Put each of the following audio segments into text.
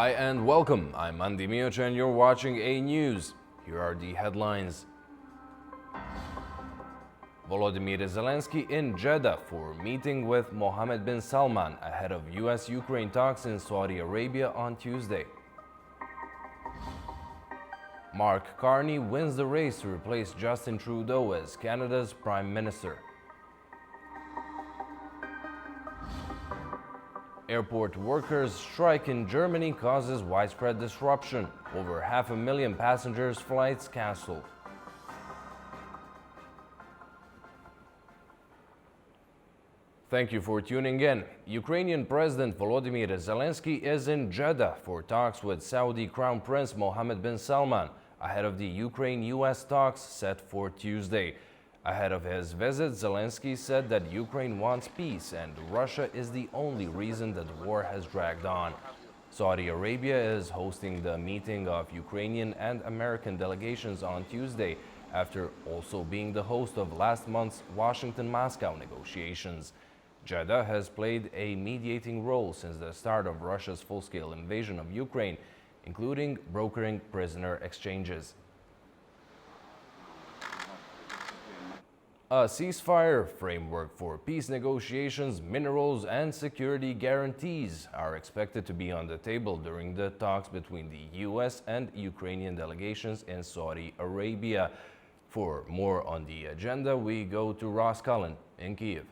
Hi and welcome. I'm Andy Miocha and you're watching A News. Here are the headlines. Volodymyr Zelensky in Jeddah for meeting with Mohammed bin Salman ahead of US-Ukraine talks in Saudi Arabia on Tuesday. Mark Carney wins the race to replace Justin Trudeau as Canada's Prime Minister. Airport workers' strike in Germany causes widespread disruption. Over 500,000 passengers' flights cancelled. Thank you for tuning in. Ukrainian President Volodymyr Zelensky is in Jeddah for talks with Saudi Crown Prince Mohammed bin Salman ahead of the Ukraine-US talks set for Tuesday. Ahead of his visit, Zelensky said that Ukraine wants peace and Russia is the only reason that the war has dragged on. Saudi Arabia is hosting the meeting of Ukrainian and American delegations on Tuesday, after also being the host of last month's Washington-Moscow negotiations. Jeddah has played a mediating role since the start of Russia's full-scale invasion of Ukraine, including brokering prisoner exchanges. A ceasefire, framework for peace negotiations, minerals, and security guarantees are expected to be on the table during the talks between the US and Ukrainian delegations in Saudi Arabia. For more on the agenda, we go to Ross Cullen in Kyiv.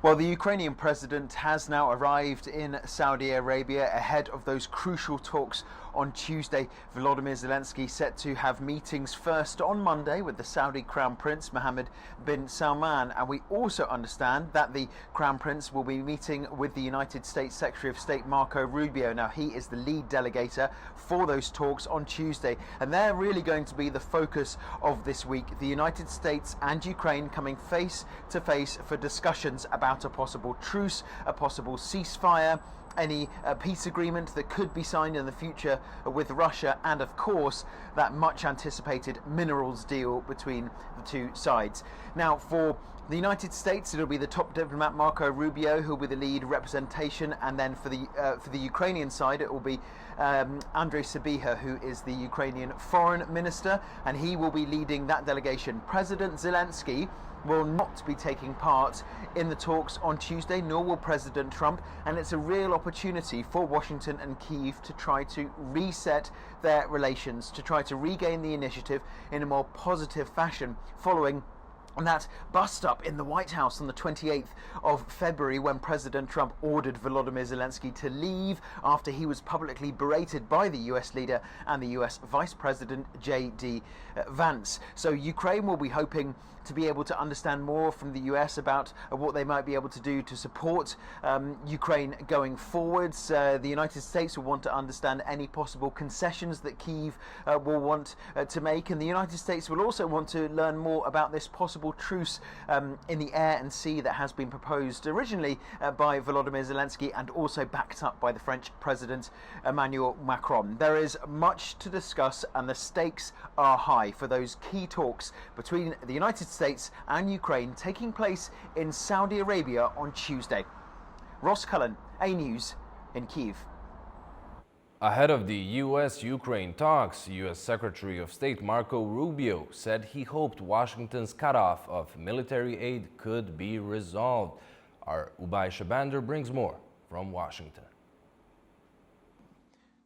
Well, the Ukrainian president has now arrived in Saudi Arabia ahead of those crucial talks on Tuesday. Volodymyr Zelensky set to have meetings first on Monday with the Saudi Crown Prince Mohammed bin Salman, and we also understand that the Crown Prince will be meeting with the United States Secretary of State Marco Rubio. Now, he is the lead delegator for those talks on Tuesday, and they're really going to be the focus of this week. The United States and Ukraine coming face to face for discussions about a possible truce, a possible ceasefire, any peace agreement that could be signed in the future with Russia, and of course that much anticipated minerals deal between the two sides. Now, for the United States, it'll be the top diplomat Marco Rubio who will be the lead representation, and then for the Ukrainian side it will be Andrei Sybiha, who is the Ukrainian foreign minister, and he will be leading that delegation. President Zelensky will not be taking part in the talks on Tuesday, nor will President Trump, and it's a real opportunity for Washington and Kyiv to try to reset their relations, to try to regain the initiative in a more positive fashion following that bust-up in the White House on the 28th of February when President Trump ordered Volodymyr Zelensky to leave after he was publicly berated by the US leader and the US Vice President J.D. Vance. So Ukraine will be hoping to be able to understand more from the US about what they might be able to do to support Ukraine going forwards. The United States will want to understand any possible concessions that Kyiv will want to make, and the United States will also want to learn more about this possible truce in the air and sea that has been proposed originally by Volodymyr Zelensky and also backed up by the French President Emmanuel Macron. There is much to discuss and the stakes are high for those key talks between the United States and Ukraine taking place in Saudi Arabia on Tuesday. Ross Cullen, A News in Kyiv. Ahead of the US-Ukraine talks, US Secretary of State Marco Rubio said he hoped Washington's cutoff of military aid could be resolved. Our Ubay Shabander brings more from Washington.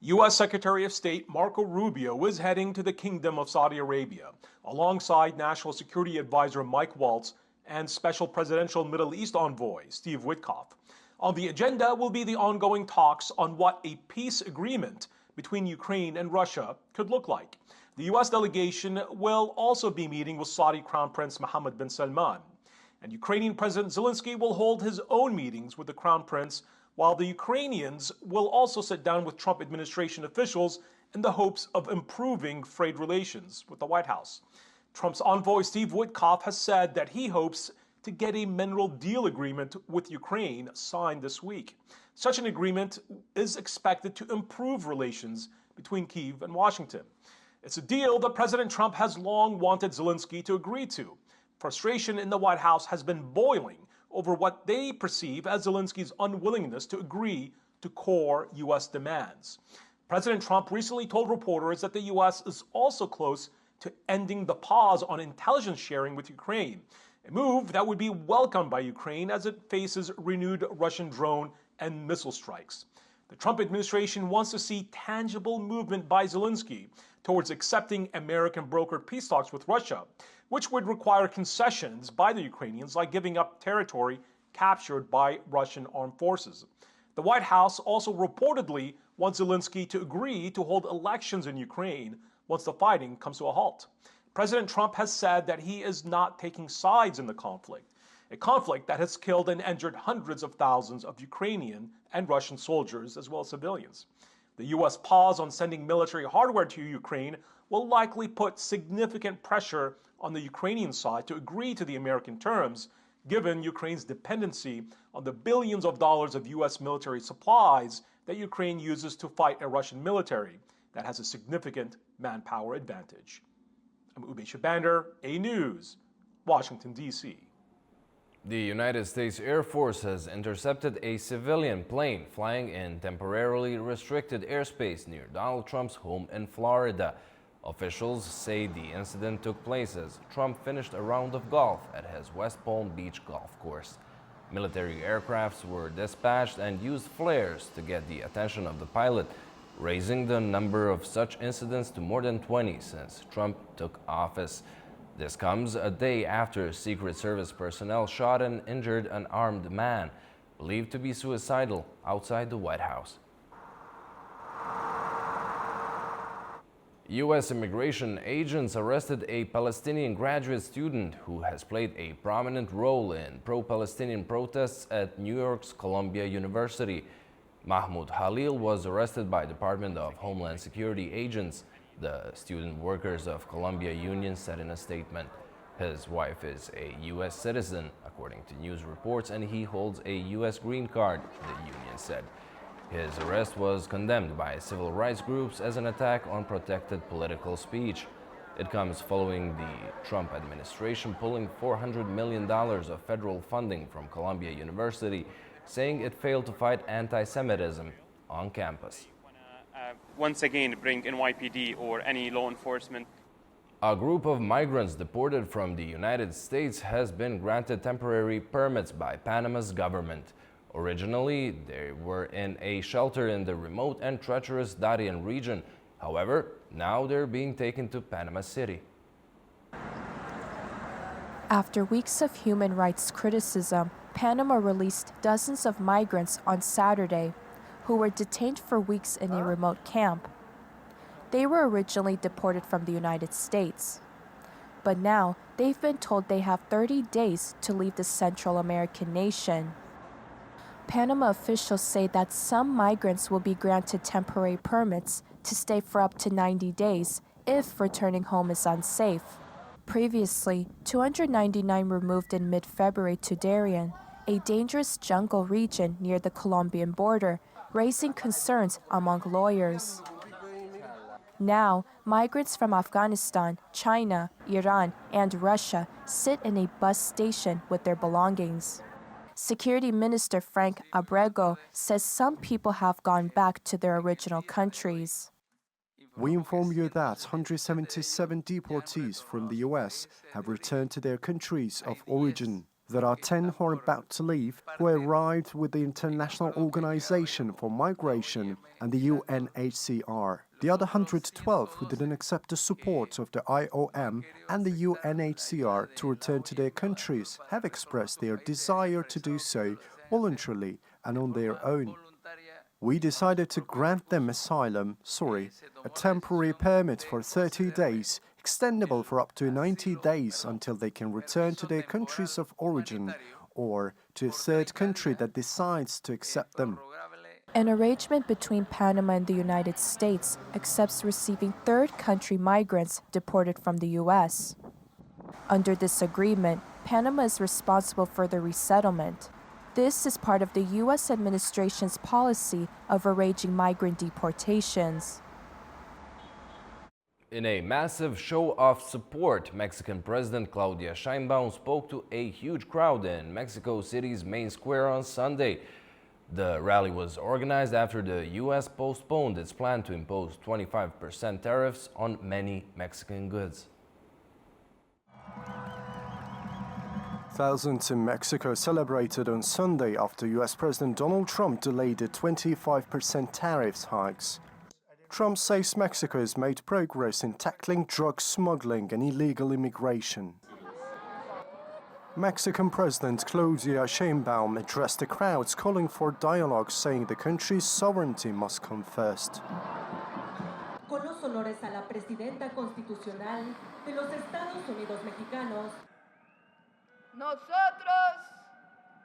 U.S. Secretary of State Marco Rubio is heading to the Kingdom of Saudi Arabia alongside National Security Advisor Mike Waltz and Special Presidential Middle East Envoy Steve Witkoff. On the agenda will be the ongoing talks on what a peace agreement between Ukraine and Russia could look like. The U.S. delegation will also be meeting with Saudi Crown Prince Mohammed bin Salman. And Ukrainian President Zelensky will hold his own meetings with the Crown Prince, while the Ukrainians will also sit down with Trump administration officials in the hopes of improving trade relations with the White House. Trump's envoy Steve Witkoff has said that he hopes to get a mineral deal agreement with Ukraine signed this week. Such an agreement is expected to improve relations between Kyiv and Washington. It's a deal that President Trump has long wanted Zelensky to agree to. Frustration in the White House has been boiling over what they perceive as Zelensky's unwillingness to agree to to core U.S. demands. President Trump recently told reporters that the U.S. is also close to ending the pause on intelligence sharing with Ukraine, a move that would be welcomed by Ukraine as it faces renewed Russian drone and missile strikes. The Trump administration wants to see tangible movement by Zelensky towards accepting American brokered peace talks with Russia, which would require concessions by the Ukrainians, like giving up territory captured by Russian armed forces. The White House also reportedly wants Zelensky to agree to hold elections in Ukraine once the fighting comes to a halt. President Trump has said that he is not taking sides in the conflict, a conflict that has killed and injured hundreds of thousands of Ukrainian and Russian soldiers, as well as civilians. The U.S. pause on sending military hardware to Ukraine will likely put significant pressure on the Ukrainian side to agree to the American terms, given Ukraine's dependency on the billions of dollars of U.S. military supplies that Ukraine uses to fight a Russian military that has a significant manpower advantage. I'm Ube Shabander, A News, Washington, D.C. The United States Air Force has intercepted a civilian plane flying in temporarily restricted airspace near Donald Trump's home in Florida. Officials say the incident took place as Trump finished a round of golf at his West Palm Beach golf course. Military aircrafts were dispatched and used flares to get the attention of the pilot, raising the number of such incidents to more than 20 since Trump took office. This comes a day after Secret Service personnel shot and injured an armed man, believed to be suicidal, outside the White House. U.S. immigration agents arrested a Palestinian graduate student who has played a prominent role in pro-Palestinian protests at New York's Columbia University. Mahmoud Khalil was arrested by Department of Homeland Security agents, the Student Workers of Columbia Union said in a statement. His wife is a U.S. citizen, according to news reports, and he holds a U.S. green card, the union said. His arrest was condemned by civil rights groups as an attack on protected political speech. It comes following the Trump administration pulling $400 million of federal funding from Columbia University, saying it failed to fight anti-Semitism on campus. Once again bring NYPD or any law enforcement. A group of migrants deported from the United States has been granted temporary permits by Panama's government. Originally, they were in a shelter in the remote and treacherous Darien region. However, now they're being taken to Panama City. After weeks of human rights criticism, Panama released dozens of migrants on Saturday who were detained for weeks in a remote camp. They were originally deported from the United States, but now they've been told they have 30 days to leave the Central American nation. Panama officials say that some migrants will be granted temporary permits to stay for up to 90 days if returning home is unsafe. Previously, 299 were moved in mid-February to Darien, a dangerous jungle region near the Colombian border, raising concerns among lawyers. Now, migrants from Afghanistan, China, Iran, and Russia sit in a bus station with their belongings. Security Minister Frank Abrego says some people have gone back to their original countries. We inform you that 177 deportees from the U.S. have returned to their countries of origin. There are 10 who are about to leave, who arrived with the International Organization for Migration and the UNHCR. The other 112 who didn't accept the support of the IOM and the UNHCR to return to their countries have expressed their desire to do so voluntarily and on their own. We decided to grant them a temporary permit for 30 days, extendable for up to 90 days until they can return to their countries of origin or to a third country that decides to accept them. An arrangement between Panama and the United States accepts receiving third country migrants deported from the U.S. Under this agreement, Panama is responsible for the resettlement. This is part of the U.S. administration's policy of arranging migrant deportations. In a massive show of support, Mexican President Claudia Sheinbaum spoke to a huge crowd in Mexico City's main square on Sunday. The rally was organized after the U.S. postponed its plan to impose 25% tariffs on many Mexican goods. Thousands in Mexico celebrated on Sunday after U.S. President Donald Trump delayed the 25% tariffs hikes. Trump says Mexico has made progress in tackling drug smuggling and illegal immigration. Mexican President Claudia Sheinbaum addressed the crowds calling for dialogue, saying the country's sovereignty must come first. Con los honores a la presidenta constitucional de los Estados Unidos mexicanos. Nosotros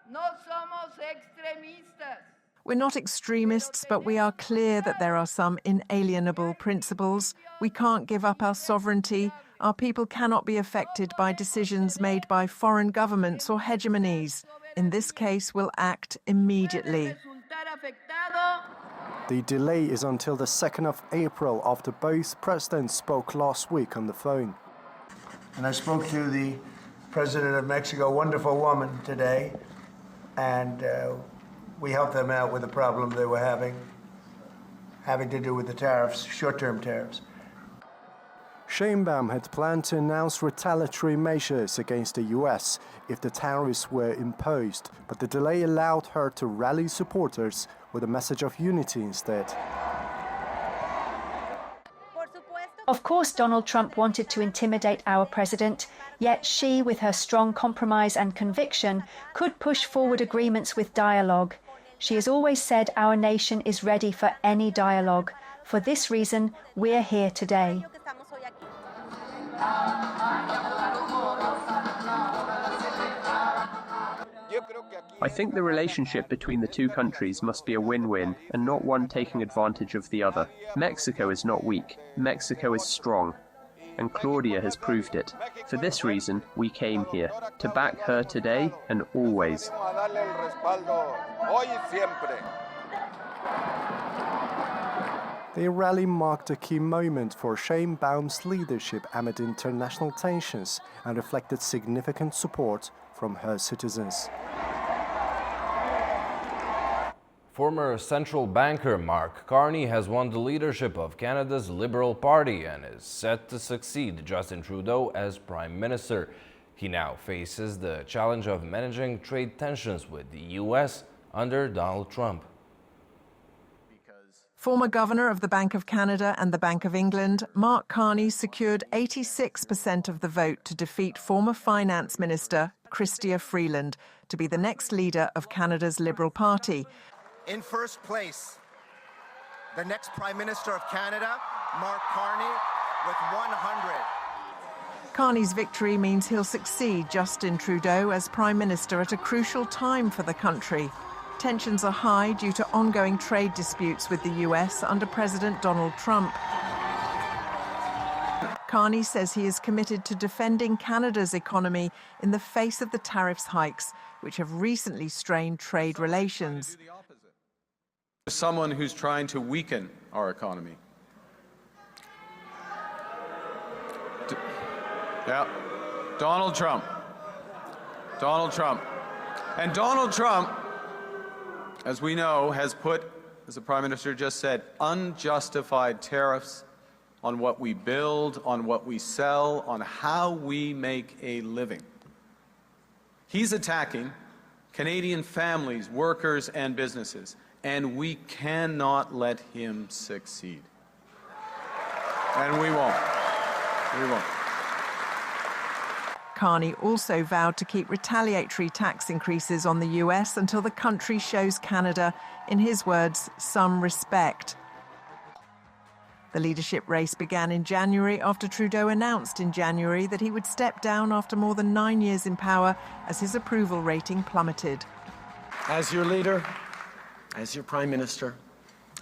no somos extremistas. We're not extremists, but we are clear that there are some inalienable principles. We can't give up our sovereignty. Our people cannot be affected by decisions made by foreign governments or hegemonies. In this case, we'll act immediately. The delay is until the 2nd of April after both presidents spoke last week on the phone. And I spoke to the President of Mexico, a wonderful woman, today, and we helped them out with the problem they were having to do with the tariffs, short-term tariffs. Sheinbaum had planned to announce retaliatory measures against the U.S. if the tariffs were imposed, but the delay allowed her to rally supporters with a message of unity instead. Of course, Donald Trump wanted to intimidate our president, yet she, with her strong compromise and conviction, could push forward agreements with dialogue. She has always said our nation is ready for any dialogue. For this reason, we're here today. I think the relationship between the two countries must be a win-win and not one taking advantage of the other. Mexico is not weak. Mexico is strong. And Claudia has proved it. For this reason, we came here, to back her today and always. The rally marked a key moment for Sheinbaum's leadership amid international tensions and reflected significant support from her citizens. Former central banker Mark Carney has won the leadership of Canada's Liberal Party and is set to succeed Justin Trudeau as Prime Minister. He now faces the challenge of managing trade tensions with the U.S. under Donald Trump. Former Governor of the Bank of Canada and the Bank of England, Mark Carney secured 86% of the vote to defeat former Finance Minister Chrystia Freeland to be the next leader of Canada's Liberal Party. In first place, the next Prime Minister of Canada, Mark Carney, with 100. Carney's victory means he'll succeed Justin Trudeau as Prime Minister at a crucial time for the country. Tensions are high due to ongoing trade disputes with the US under President Donald Trump. Carney says he is committed to defending Canada's economy in the face of the tariffs hikes, which have recently strained trade relations. Someone who's trying to weaken our economy. Donald Trump. And Donald Trump, as we know, has put, as the Prime Minister just said, unjustified tariffs on what we build, on what we sell, on how we make a living. He's attacking Canadian families, workers, and businesses, and we cannot let him succeed. And we won't. We won't. Carney also vowed to keep retaliatory tax increases on the US until the country shows Canada, in his words, some respect. The leadership race began in January after Trudeau announced in January that he would step down after more than 9 years in power as his approval rating plummeted. As your leader, as your Prime Minister,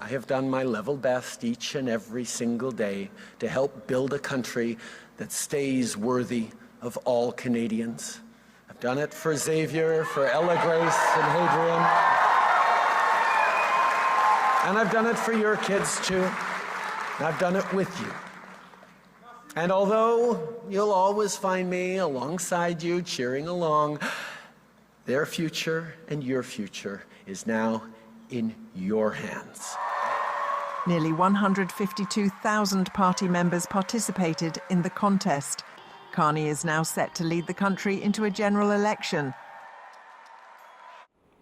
I have done my level best each and every single day to help build a country that stays worthy of all Canadians. I've done it for Xavier, for Ella Grace and Hadrian. And I've done it for your kids too. I've done it with you. And although you'll always find me alongside you, cheering along, their future and your future is now in your hands. Nearly 152,000 party members participated in the contest. Carney is now set to lead the country into a general election.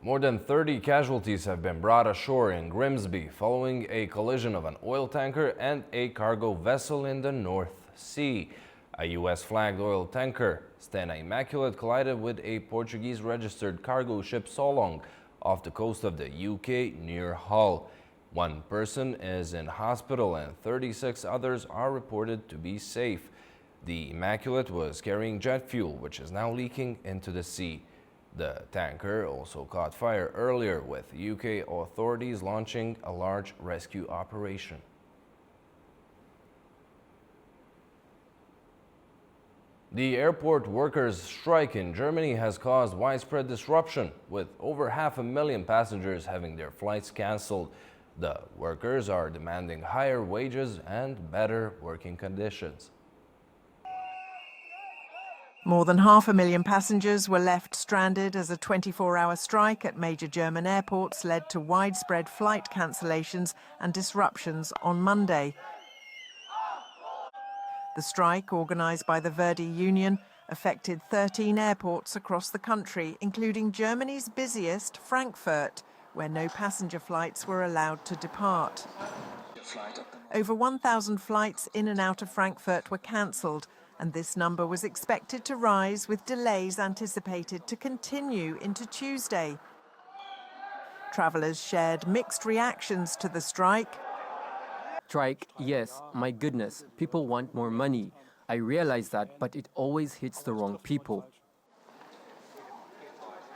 More than 30 casualties have been brought ashore in Grimsby following a collision of an oil tanker and a cargo vessel in the North Sea. A U.S.-flagged oil tanker, Stena Immaculate, collided with a Portuguese-registered cargo ship Solong off the coast of the UK near Hull. One person is in hospital and 36 others are reported to be safe. The Immaculate was carrying jet fuel, which is now leaking into the sea. The tanker also caught fire earlier, with UK authorities launching a large rescue operation. The airport workers' strike in Germany has caused widespread disruption, with over 500,000 passengers having their flights cancelled. The workers are demanding higher wages and better working conditions. More than 500,000 passengers were left stranded as a 24-hour strike at major German airports led to widespread flight cancellations and disruptions on Monday. The strike, organised by the Verdi Union, affected 13 airports across the country, including Germany's busiest, Frankfurt, where no passenger flights were allowed to depart. Over 1,000 flights in and out of Frankfurt were cancelled, and this number was expected to rise, with delays anticipated to continue into Tuesday. Travellers shared mixed reactions to the strike. Strike, yes, my goodness, people want more money. I realize that, but it always hits the wrong people.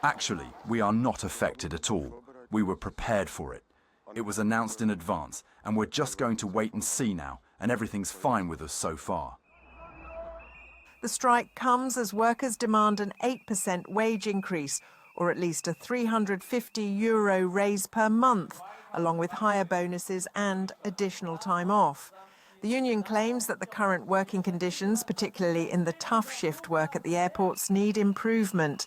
Actually, we are not affected at all. We were prepared for it. It was announced in advance, and we're just going to wait and see now, and everything's fine with us so far. The strike comes as workers demand an 8% wage increase, or at least a €350 raise per month, along with higher bonuses and additional time off. The union claims that the current working conditions, particularly in the tough shift work at the airports, need improvement.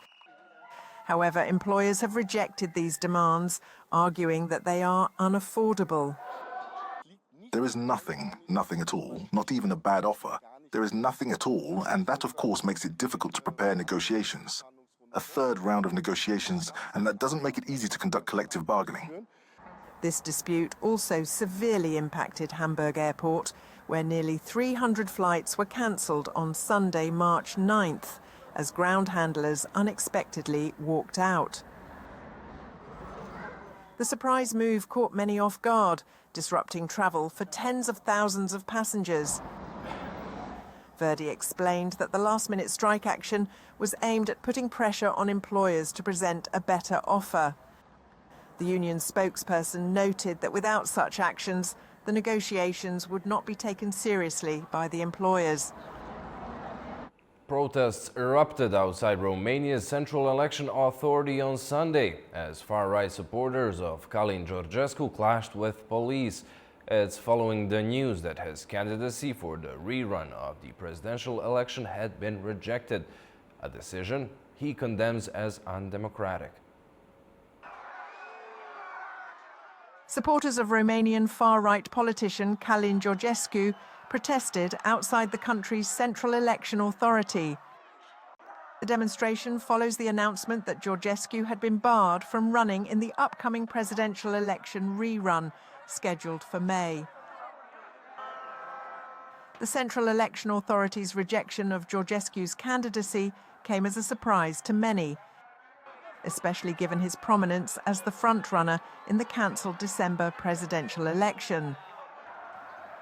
However, employers have rejected these demands, arguing that they are unaffordable. There is nothing at all, not even a bad offer. There is nothing at all, and that, of course, makes it difficult to prepare negotiations. A third round of negotiations, and that doesn't make it easy to conduct collective bargaining. This dispute also severely impacted Hamburg Airport, where nearly 300 flights were cancelled on Sunday, March 9th, as ground handlers unexpectedly walked out. The surprise move caught many off guard, disrupting travel for tens of thousands of passengers. Verdi explained that the last-minute strike action was aimed at putting pressure on employers to present a better offer. The union spokesperson noted that without such actions, the negotiations would not be taken seriously by the employers. Protests erupted outside Romania's Central Election Authority on Sunday as far-right supporters of Călin Georgescu clashed with police. It's following the news that his candidacy for the rerun of the presidential election had been rejected, a decision he condemns as undemocratic. Supporters of Romanian far-right politician Călin Georgescu protested outside the country's Central Election Authority. The demonstration follows the announcement that Georgescu had been barred from running in the upcoming presidential election rerun, scheduled for May. The Central Election Authority's rejection of Georgescu's candidacy came as a surprise to many, especially given his prominence as the frontrunner in the cancelled December presidential election.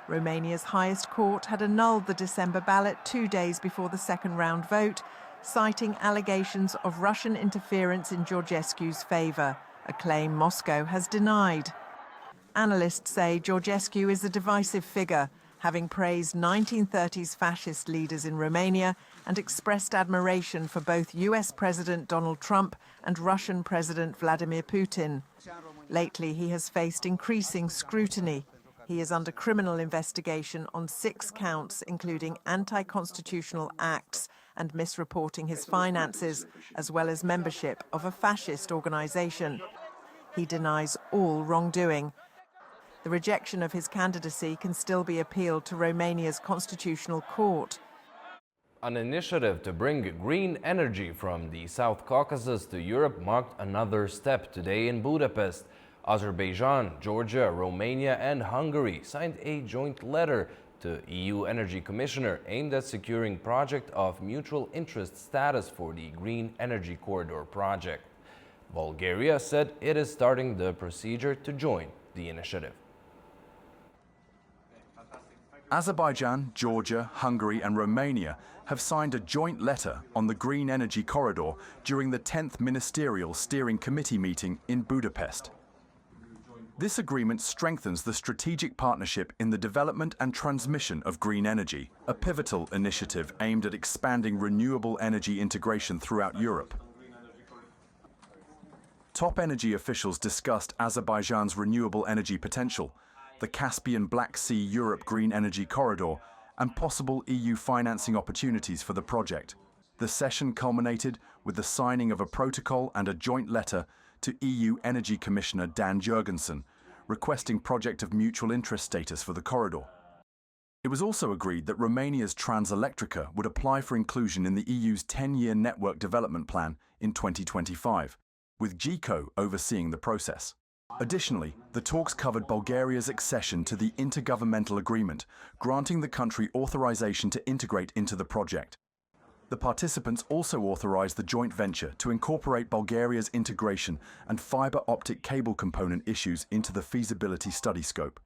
Romania's highest court had annulled the December ballot 2 days before the second round vote, citing allegations of Russian interference in Georgescu's favour, a claim Moscow has denied. Analysts say Georgescu is a divisive figure, having praised 1930s fascist leaders in Romania and expressed admiration for both US President Donald Trump and Russian President Vladimir Putin. Lately, he has faced increasing scrutiny. He is under criminal investigation on 6 counts, including anti-constitutional acts and misreporting his finances, as well as membership of a fascist organisation. He denies all wrongdoing. The rejection of his candidacy can still be appealed to Romania's constitutional court. An initiative to bring green energy from the South Caucasus to Europe marked another step today in Budapest. Azerbaijan, Georgia, Romania and Hungary signed a joint letter to EU Energy Commissioner aimed at securing project of mutual interest status for the Green Energy Corridor project. Bulgaria said it is starting the procedure to join the initiative. Azerbaijan, Georgia, Hungary and Romania have signed a joint letter on the Green Energy Corridor during the 10th Ministerial Steering Committee meeting in Budapest. This agreement strengthens the strategic partnership in the development and transmission of green energy, a pivotal initiative aimed at expanding renewable energy integration throughout Europe. Top energy officials discussed Azerbaijan's renewable energy potential, the Caspian Black Sea Europe Green Energy Corridor, and possible EU financing opportunities for the project. The session culminated with the signing of a protocol and a joint letter to EU Energy Commissioner Dan Jurgensen, requesting project of mutual interest status for the corridor. It was also agreed that Romania's Transelectrica would apply for inclusion in the EU's 10-year network development plan in 2025, with GECO overseeing the process. Additionally, the talks covered Bulgaria's accession to the Intergovernmental Agreement, granting the country authorization to integrate into the project. The participants also authorized the joint venture to incorporate Bulgaria's integration and fiber optic cable component issues into the feasibility study scope.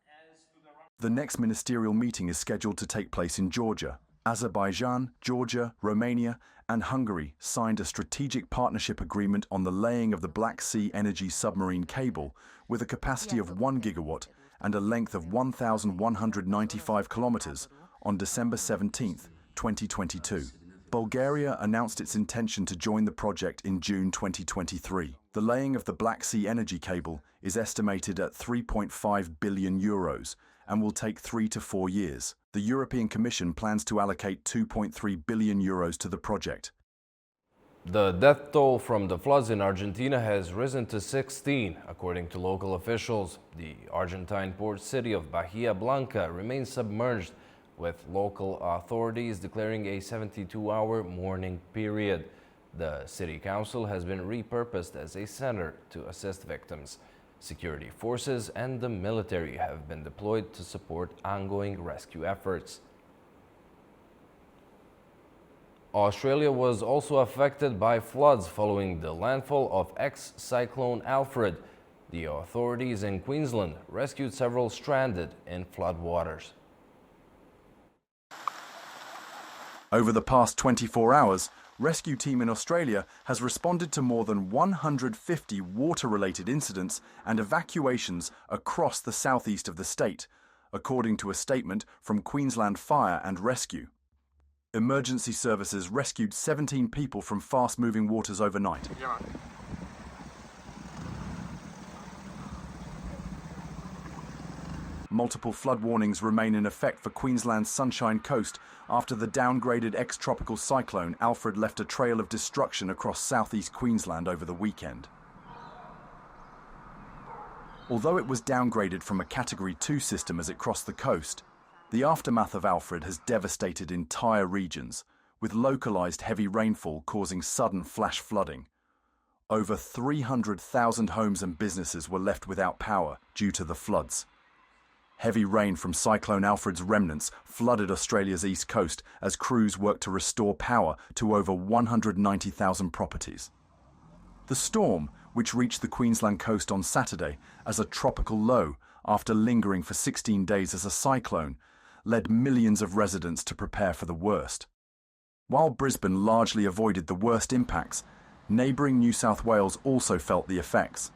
The next ministerial meeting is scheduled to take place in Georgia. Azerbaijan, Georgia, Romania and Hungary signed a strategic partnership agreement on the laying of the Black Sea Energy submarine cable with a capacity of 1 gigawatt and a length of 1,195 kilometers on December 17, 2022. Bulgaria announced its intention to join the project in June 2023. The laying of the Black Sea Energy cable is estimated at 3.5 billion euros and will take 3 to 4 years. The European Commission plans to allocate 2.3 billion euros to the project. The death toll from the floods in Argentina has risen to 16, according to local officials. The Argentine port city of Bahia Blanca remains submerged, with local authorities declaring a 72-hour mourning period. The city council has been repurposed as a center to assist victims. Security forces and the military have been deployed to support ongoing rescue efforts. Australia was also affected by floods following the landfall of ex-cyclone Alfred. The authorities in Queensland rescued several stranded in floodwaters. Over the past 24 hours, rescue team in Australia has responded to more than 150 water-related incidents and evacuations across the southeast of the state, according to a statement from Queensland Fire and Rescue. Emergency services rescued 17 people from fast-moving waters overnight. Multiple flood warnings remain in effect for Queensland's Sunshine Coast after the downgraded ex-tropical cyclone Alfred left a trail of destruction across southeast Queensland over the weekend. Although it was downgraded from a Category 2 system as it crossed the coast, the aftermath of Alfred has devastated entire regions, with localized heavy rainfall causing sudden flash flooding. Over 300,000 homes and businesses were left without power due to the floods. Heavy rain from Cyclone Alfred's remnants flooded Australia's east coast as crews worked to restore power to over 190,000 properties. The storm, which reached the Queensland coast on Saturday as a tropical low after lingering for 16 days as a cyclone, led millions of residents to prepare for the worst. While Brisbane largely avoided the worst impacts, neighbouring New South Wales also felt the effects.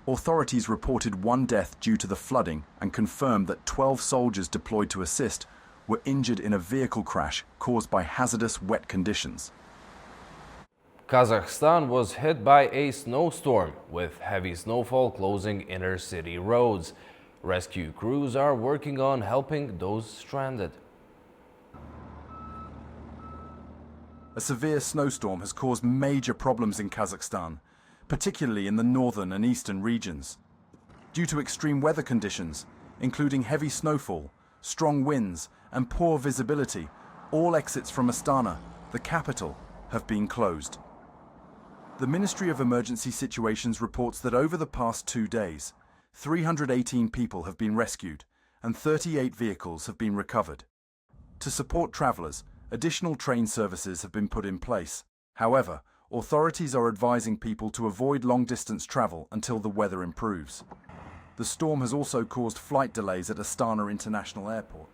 Authorities reported 1 death due to the flooding and confirmed that 12 soldiers deployed to assist were injured in a vehicle crash caused by hazardous wet conditions. Kazakhstan was hit by a snowstorm, with heavy snowfall closing inner city roads. Rescue crews are working on helping those stranded. A severe snowstorm has caused major problems in Kazakhstan. particularly in the northern and eastern regions. Due to extreme weather conditions, including heavy snowfall, strong winds, and poor visibility, all exits from Astana, the capital, have been closed. The Ministry of Emergency Situations reports that over the past 2 days, 318 people have been rescued and 38 vehicles have been recovered. To support travellers, additional train services have been put in place. However, authorities are advising people to avoid long-distance travel until the weather improves. The storm has also caused flight delays at Astana International Airport.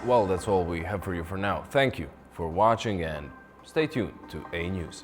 Well, that's all we have for you for now. Thank you for watching and stay tuned to A News.